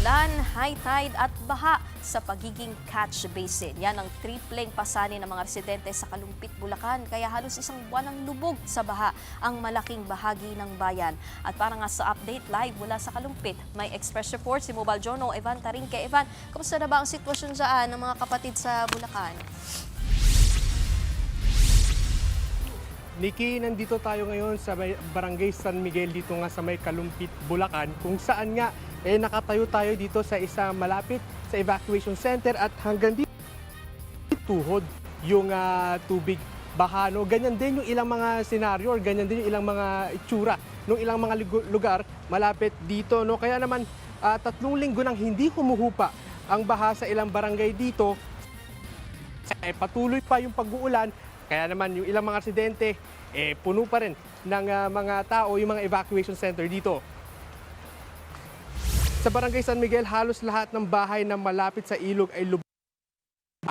Pag-ulan, high tide at baha sa pagiging catch basin. Yan ang tripleng pasanin ng mga residente sa Kalumpit, Bulacan. Kaya halos isang buwan ang lubog sa baha ang malaking bahagi ng bayan. At para nga sa update live mula sa Kalumpit, may express report si Mobile Journal Evan Tarinque. Evan, kamusta na ba ang sitwasyon dyan ng mga kapatid sa Bulacan? Nikki, nandito tayo ngayon sa Barangay San Miguel dito nga sa may Kalumpit, Bulacan, kung saan nga nakatayo tayo dito sa isang malapit sa evacuation center at hanggang dito tuhod yung tubig baha. No? Ganyan din yung ilang mga senaryo or ganyan din yung ilang mga itsura ng ilang mga lugar malapit dito. No? Kaya naman 3 linggo nang hindi humuhupa ang baha sa ilang barangay dito. Patuloy pa yung pag-uulan. Kaya naman yung ilang mga residente, puno pa rin ng mga tao yung mga evacuation center dito. Sa Barangay San Miguel, halos lahat ng bahay na malapit sa ilog ay lubog.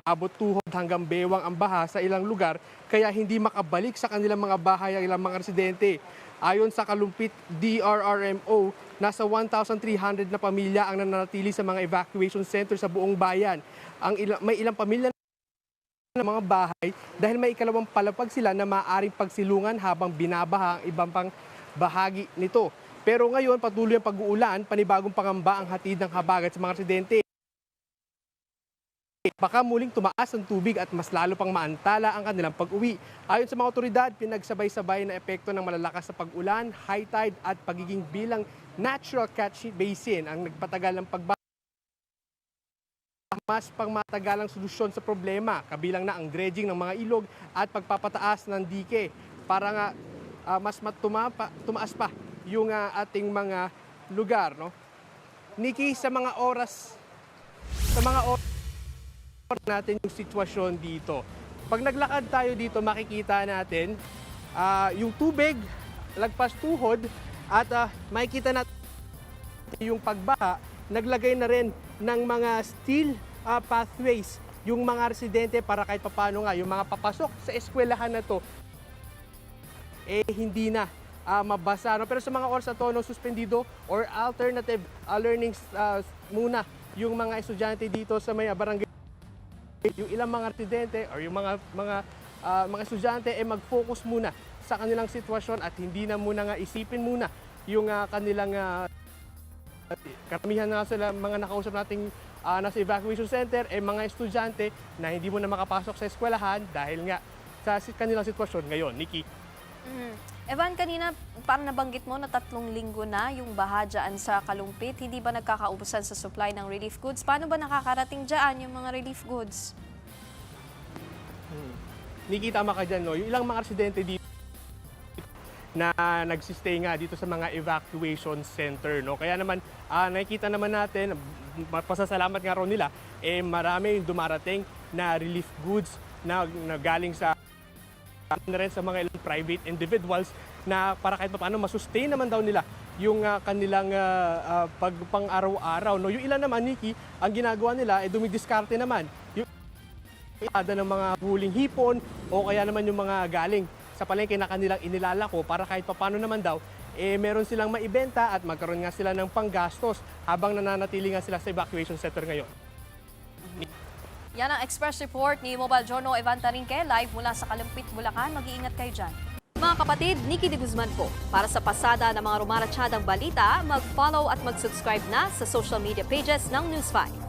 Abot tuhod hanggang bewang ang baha sa ilang lugar, kaya hindi makabalik sa kanilang mga bahay ang ilang mga residente. Ayon sa Kalumpit DRRMO, nasa 1,300 na pamilya ang nananatili sa mga evacuation center sa buong bayan. May ilang pamilya ng mga bahay dahil may ikalawang palapag sila na maaaring pagsilungan habang binabaha ang ibang pang bahagi nito. Pero ngayon patuloy ang pag-uulan, panibagong pangamba ang hatid ng habagat sa mga residente. Baka muling tumaas ang tubig at mas lalo pang maantala ang kanilang pag-uwi. Ayon sa mga otoridad, pinagsabay-sabay na epekto ng malalakas na pag-ulan, high tide at pagiging bilang natural catch basin ang nagpatagal ng pagbaha. Mas pangmatagalang solusyon sa problema, kabilang na ang dredging ng mga ilog at pagpapataas ng dike para nga mas tumaas pa yung ating mga lugar. No? Nikki, sa mga oras natin yung sitwasyon dito. Pag naglakad tayo dito, makikita natin yung tubig, lagpas tuhod at makikita natin yung pagbaha. Naglagay na rin ng mga steel pathways yung mga residente para kahit papano nga yung mga papasok sa eskwelahan na to hindi na mabasa. No? Pero sa mga oras na to, no, suspendido or alternative learnings muna yung mga estudyante dito sa may barangay. Yung ilang mga residente or yung mga estudyante mag-focus muna sa kanilang sitwasyon at hindi na muna nga isipin muna yung kanilang karamihan na sila mga nakausap nating nasa evacuation center mga estudyante na hindi mo na makapasok sa eskwelahan dahil nga sa kanilang sitwasyon ngayon. Nikki. Evan, kanina parang nabanggit mo na 3 linggo na yung baha dyan sa Kalumpit. Hindi ba nagkakaubusan sa supply ng relief goods? Paano ba nakakarating dyan yung mga relief goods? Nikki, tama ka dyan. No? Yung ilang mga residente dito na nagsistay nga dito sa mga evacuation center. No? Kaya naman, nakikita naman natin, pasasalamat nga ron nila, marami dumarating na relief goods na galing sa rin sa mga ilang private individuals na para kahit paano masustain naman daw nila yung kanilang pang-araw-araw. No? Yung ilan naman, Nikki, ang ginagawa nila ay dumidiskarte naman. Yung ada ng mga huling hipon o kaya naman yung mga galing sa palengke na kanilang inilalako para kahit paano naman daw meron silang maibenta at magkaroon nga sila ng panggastos habang nananatili nga sila sa evacuation center ngayon. Yan ang express report ni Mobile Journal Evan Tarinque, live mula sa Kalumpit, Bulacan. Mag-iingat kayo dyan. Mga kapatid, Nikki de Guzman po. Para sa pasada ng mga rumaratsyadang balita, mag-follow at mag-subscribe na sa social media pages ng News 5.